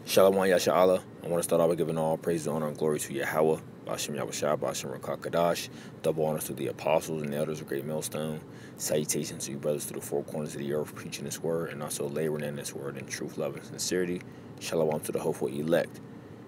Shalom Yasha'Allah. I want to start off by giving all praise, honor, and glory to Yahweh, Bashem Yahushua, Bashem Rakakadash. Double honors to the apostles and the elders of Great Millstone. Salutations to you brothers through the four corners of the earth, preaching this word and also laboring in this word in truth, love, and sincerity. Shalom to the hopeful elect.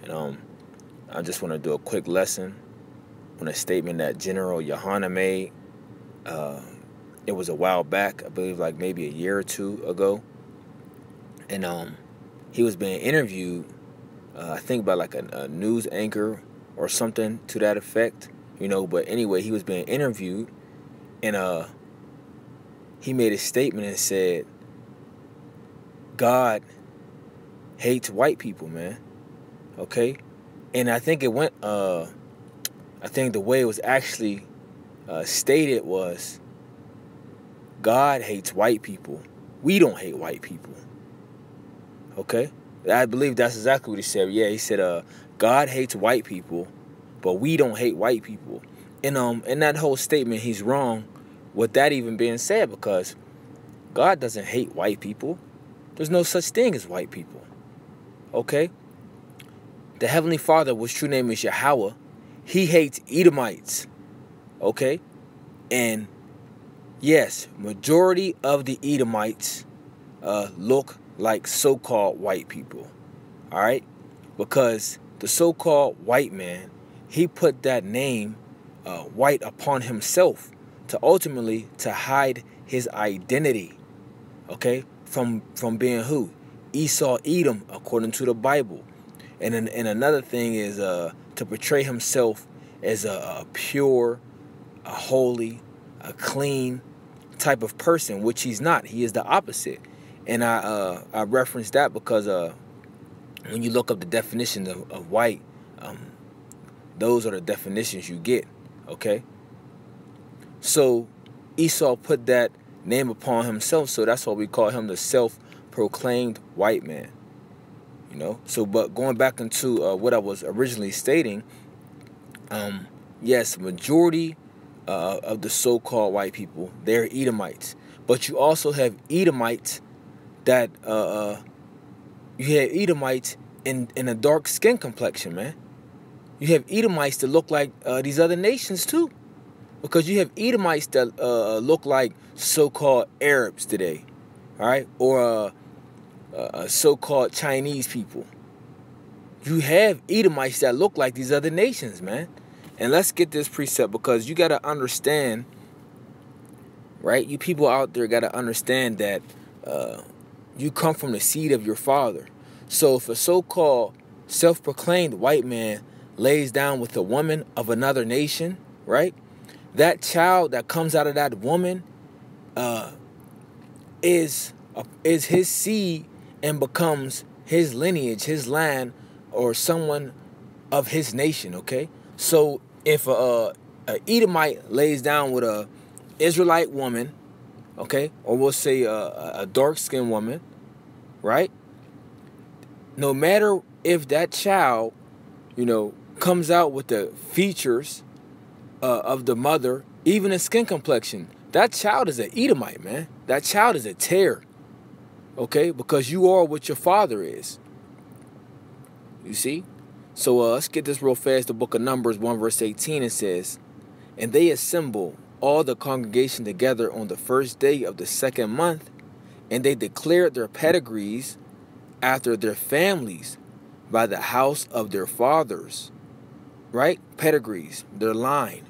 And I just want to do a quick lesson on a statement that General Yahanna made. It was a while back, I believe like maybe a year or two ago. And he was being interviewed, I think by like a news anchor or something to that effect, but anyway, he was being interviewed, and he made a statement and said, God hates white people, man. Okay? And I think it went, I think the way it was actually stated was, God hates white people. We don't hate white people. Okay? I believe that's exactly what he said. Yeah, he said, God hates white people, but we don't hate white people. And in that whole statement, he's wrong with that even being said, because God doesn't hate white people. There's no such thing as white people. Okay? The Heavenly Father, which true name is Yahweh, he hates Edomites. Okay? And yes, majority of the Edomites look like so-called white people. All right? Because the so-called white man, he put that name white upon himself to ultimately to hide his identity. Okay? From being who? Esau, Edom, according to the Bible. And another thing is to portray himself as a pure, a holy, a clean type of person, which he's not. He is the opposite. And I reference that because when you look up the definition of white, those are the definitions you get. Okay? So Esau put that name upon himself, so that's why we call him the self-proclaimed white man. So but going back into what I was originally stating, yes, majority of the so-called white people, they're Edomites. But you also have Edomites that you have Edomites in a dark skin complexion, man. You have Edomites that look like these other nations too, because you have Edomites that look like so-called Arabs today, all right, or so-called Chinese people. You have Edomites that look like these other nations, man. And let's get this precept, because you got to understand, right? You people out there got to understand that you come from the seed of your father. So if a so-called self-proclaimed white man lays down with a woman of another nation, right? That child that comes out of that woman is his seed and becomes his lineage, his line, or someone of his nation, okay? So if a Edomite lays down with a Israelite woman, okay, or we'll say a dark-skinned woman, right? No matter if that child, comes out with the features of the mother, even a skin complexion, that child is an Edomite, man. That child is a tear, okay? Because you are what your father is. You see? So let's get this real fast. The book of Numbers 1 verse 18, it says, and they assemble all the congregation together on the first day of the second month, and they declared their pedigrees after their families by the house of their fathers. Right? Pedigrees, their line.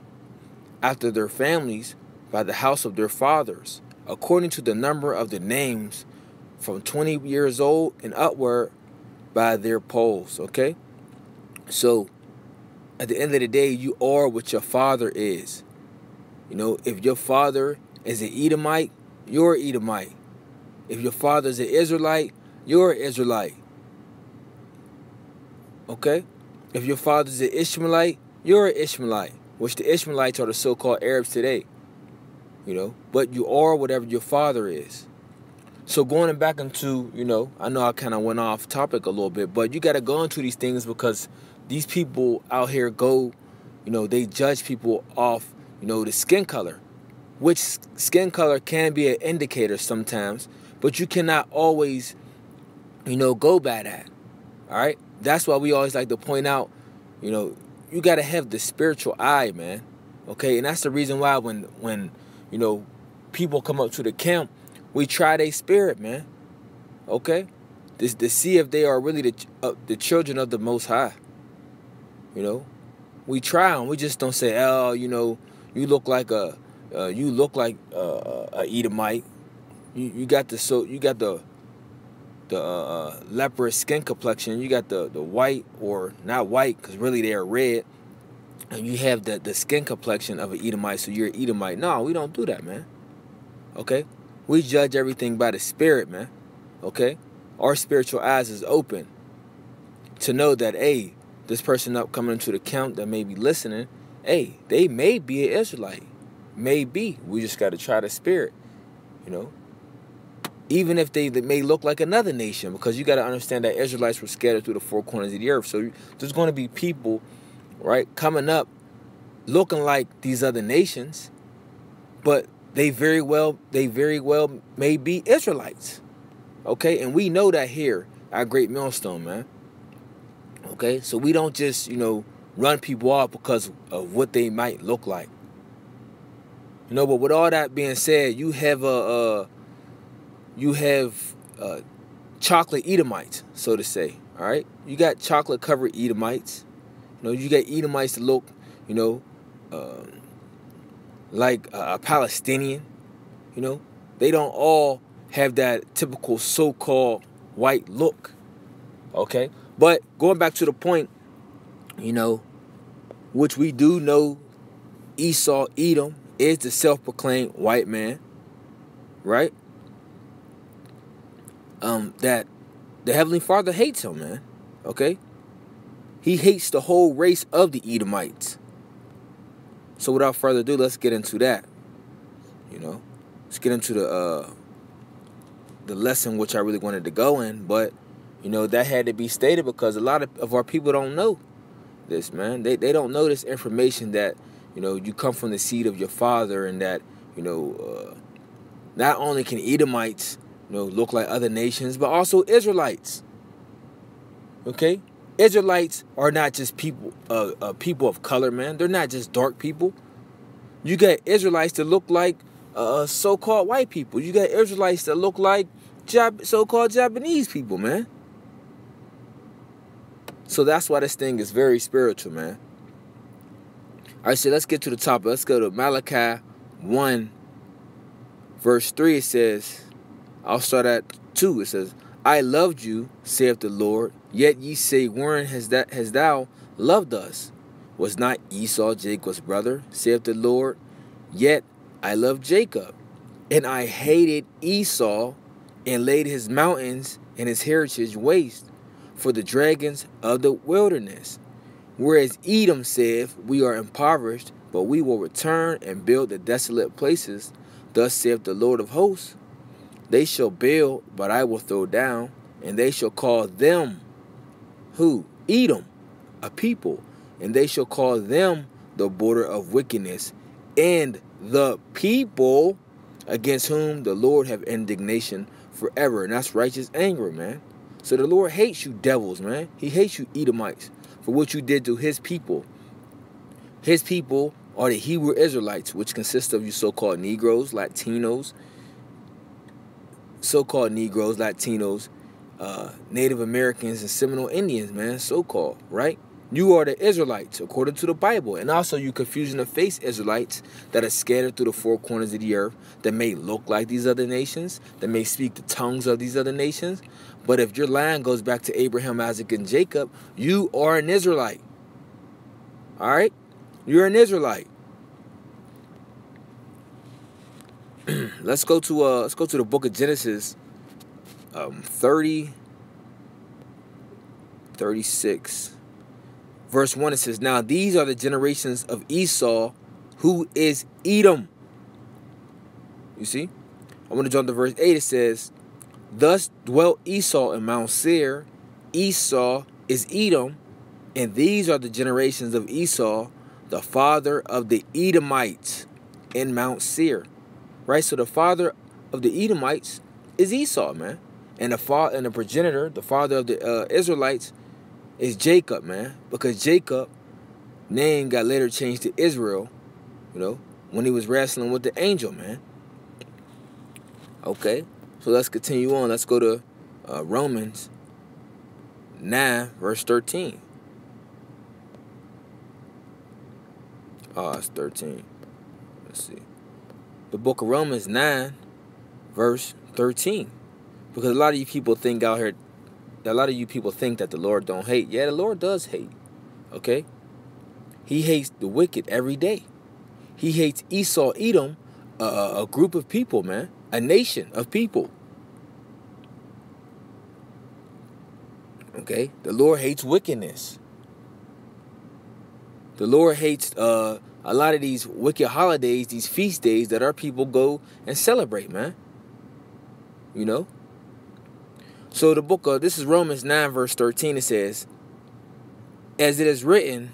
After their families by the house of their fathers, according to the number of the names from 20 years old and upward by their polls. Okay? So, at the end of the day, you are what your father is. If your father is an Edomite, you're an Edomite. If your father is an Israelite, you're an Israelite. Okay? If your father is an Ishmaelite, you're an Ishmaelite, which the Ishmaelites are the so-called Arabs today. But you are whatever your father is. So going back into, I know I kind of went off topic a little bit, but you got to go into these things because these people out here they judge people off, the skin color, which skin color can be an indicator sometimes, but you cannot always, go by that. All right? That's why we always like to point out, you got to have the spiritual eye, man. Okay? And that's the reason why when people come up to the camp, we try their spirit, man. Okay? To see if they are really the children of the Most High. We try them. We just don't say, oh, you look like a Edomite. You got the leprous skin complexion. You got the white, or not white, because really they are red. And you have the skin complexion of an Edomite, so you're an Edomite. No, we don't do that, man. Okay? We judge everything by the spirit, man. Okay? Our spiritual eyes is open to know that, hey, this person up coming into the camp that may be listening, hey, they may be an Israelite. May be. We just got to try the spirit, Even if they may look like another nation, because you got to understand that Israelites were scattered through the four corners of the earth. So there's going to be people, right, coming up looking like these other nations, but they very well may be Israelites. Okay? And we know that here at Great Millstone, man. Okay? So we don't just, run people off because of what they might look like. But with all that being said, you have chocolate Edomites, so to say. All right? You got chocolate covered Edomites. You got Edomites that look, like a Palestinian. They don't all have that typical so-called white look. Okay? But going back to the point, which we do know, Esau, Edom, is the self-proclaimed white man, right? That the Heavenly Father hates him, man. Okay? He hates the whole race of the Edomites. So without further ado, let's get into that. Let's get into the lesson which I really wanted to go in, but that had to be stated because a lot of our people don't know this, man. They don't know this information that you come from the seed of your father, and that not only can Edomites look like other nations, but also Israelites. Okay? Israelites are not just people of color, man. They're not just dark people. You got Israelites that look like so-called white people. You got Israelites that look like so-called Japanese people, man. So that's why this thing is very spiritual, man. All right, so let's get to the topic. Let's go to Malachi 1, verse 3. It says, I'll start at 2. It says, I loved you, saith the Lord, yet ye say, wherein hast thou loved us? Was not Esau Jacob's brother, saith the Lord? Yet I loved Jacob, and I hated Esau, and laid his mountains and his heritage waste for the dragons of the wilderness. Whereas Edom saith, we are impoverished, but we will return and build the desolate places. Thus saith the Lord of hosts, they shall build, but I will throw down, and they shall call them, who? Edom, a people, and they shall call them the border of wickedness, and the people against whom the Lord have indignation forever. And that's righteous anger, man. So the Lord hates you devils, man. He hates you Edomites for what you did to his people. His people are the Hebrew Israelites, which consist of you so-called Negroes, Latinos, Native Americans, and Seminole Indians, man, so-called, right? You are the Israelites, according to the Bible. And also you confusion of face Israelites that are scattered through the four corners of the earth, that may look like these other nations, that may speak the tongues of these other nations. But if your line goes back to Abraham, Isaac, and Jacob, you are an Israelite. All right? You're an Israelite. Let's go to the book of Genesis 36. Verse 1, it says, now these are the generations of Esau, who is Edom. You see? I want to jump to verse 8. It says, thus dwelt Esau in Mount Seir. Esau is Edom. And these are the generations of Esau, the father of the Edomites in Mount Seir. Right? So the father of the Edomites is Esau, man. And the progenitor, the father of the Israelites, is Jacob, man. Because Jacob name got later changed to Israel, when he was wrestling with the angel, man. Okay, so let's continue on. Let's go to Romans 9, verse 13. Oh, it's 13. Let's see. The book of Romans 9, verse 13. Because a lot of you people think out here, that the Lord don't hate. Yeah, the Lord does hate. Okay? He hates the wicked every day. He hates Esau, Edom, a group of people, man. A nation of people. Okay? The Lord hates wickedness. The Lord hates a lot of these wicked holidays, these feast days that our people go and celebrate, man. So the book of, this is Romans 9, verse 13. It says, as it is written,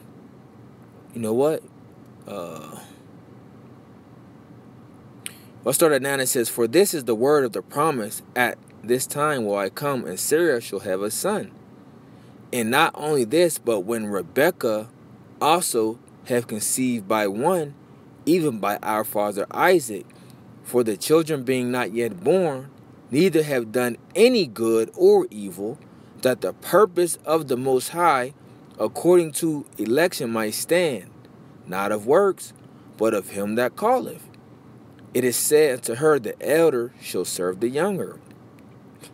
you know what? I'll start at 9. It says, for this is the word of the promise. At this time will I come, and Sarah shall have a son. And not only this, but when Rebekah also have conceived by one, even by our father Isaac, for the children being not yet born, neither have done any good or evil, that the purpose of the Most High, according to election, might stand, not of works, but of him that calleth. It is said unto her, the elder shall serve the younger.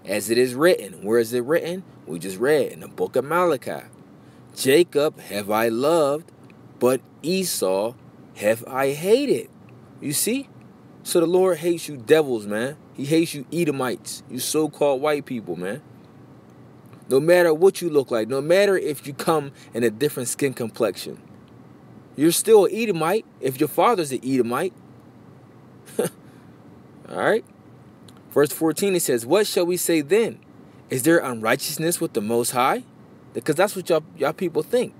As it is written. Where is it written? We just read in the book of Malachi. Jacob have I loved, but Esau have I hated. You see? So the Lord hates you devils, man. He hates you Edomites, you so-called white people, man. No matter what you look like, no matter if you come in a different skin complexion, you're still an Edomite if your father's an Edomite. All right? Verse 14, it says, what shall we say then? Is there unrighteousness with the Most High? Because that's what y'all people think.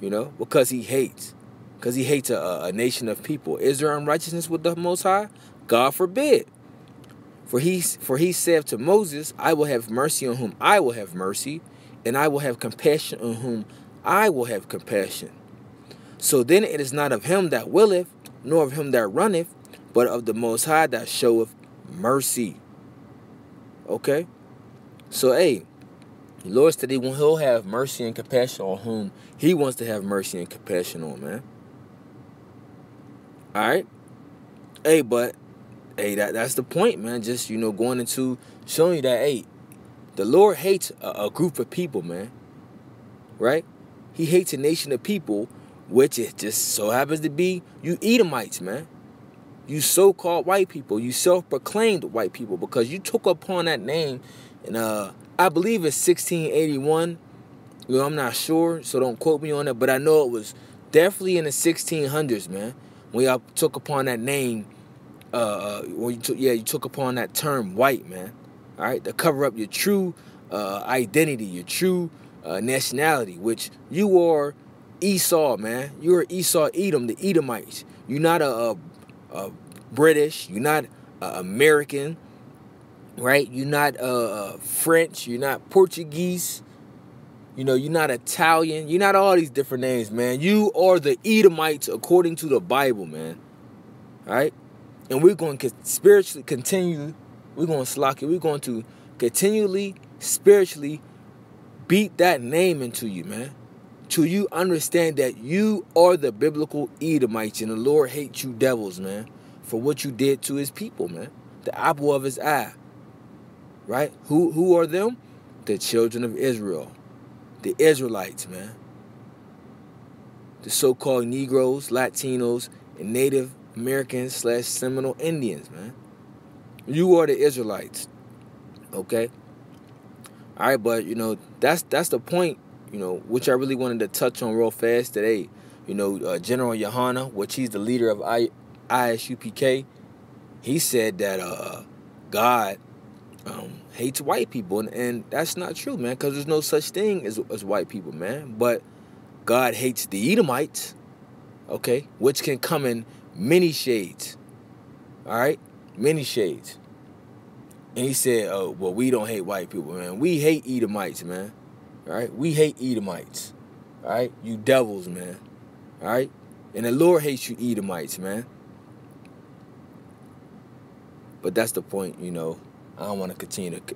Because he hates. Because he hates a nation of people. Is there unrighteousness with the Most High? God forbid. For he said to Moses, I will have mercy on whom I will have mercy, and I will have compassion on whom I will have compassion. So then it is not of him that willeth, nor of him that runneth, but of the Most High that showeth mercy. Okay? So, hey, the Lord said he'll have mercy and compassion on whom he wants to have mercy and compassion on, man. All right? Hey, but, hey, that's the point, man. Just, going into showing you that, hey, the Lord hates a group of people, man. Right? He hates a nation of people, which it just so happens to be you Edomites, man. You so-called white people. You self-proclaimed white people because you took upon that name. And I believe it's 1681. I'm not sure, so don't quote me on it. But I know it was definitely in the 1600s, man. When y'all took upon that name, you took upon that term white, man. All right, to cover up your true identity, your true nationality, which you are Esau, man. You're Esau, Edom, the Edomites. You're not a British. You're not American, right? You're not French. You're not Portuguese. You're not Italian. You're not all these different names, man. You are the Edomites according to the Bible, man. All right? And we're going to spiritually continue. We're going to continually, spiritually beat that name into you, man. Till you understand that you are the biblical Edomites and the Lord hates you devils, man, for what you did to his people, man. The apple of his eye. Right? Who are them? The children of Israel. The Israelites, man. The so-called Negroes, Latinos, and Native Americans / Seminole Indians, man. You are the Israelites. Okay? All right, but, that's the point, which I really wanted to touch on real fast today. General Yahanna, which he's the leader of ISUPK, he said that God hates white people, and that's not true, man, because there's no such thing as white people, man. But God hates the Edomites, okay, which can come in many shades, all right, many shades. And he said, oh, well, we don't hate white people, man. We hate Edomites, man. All right? We hate Edomites. All right? You devils, man. All right? And the Lord hates you Edomites, man. But that's the point, you know. I don't want to continue to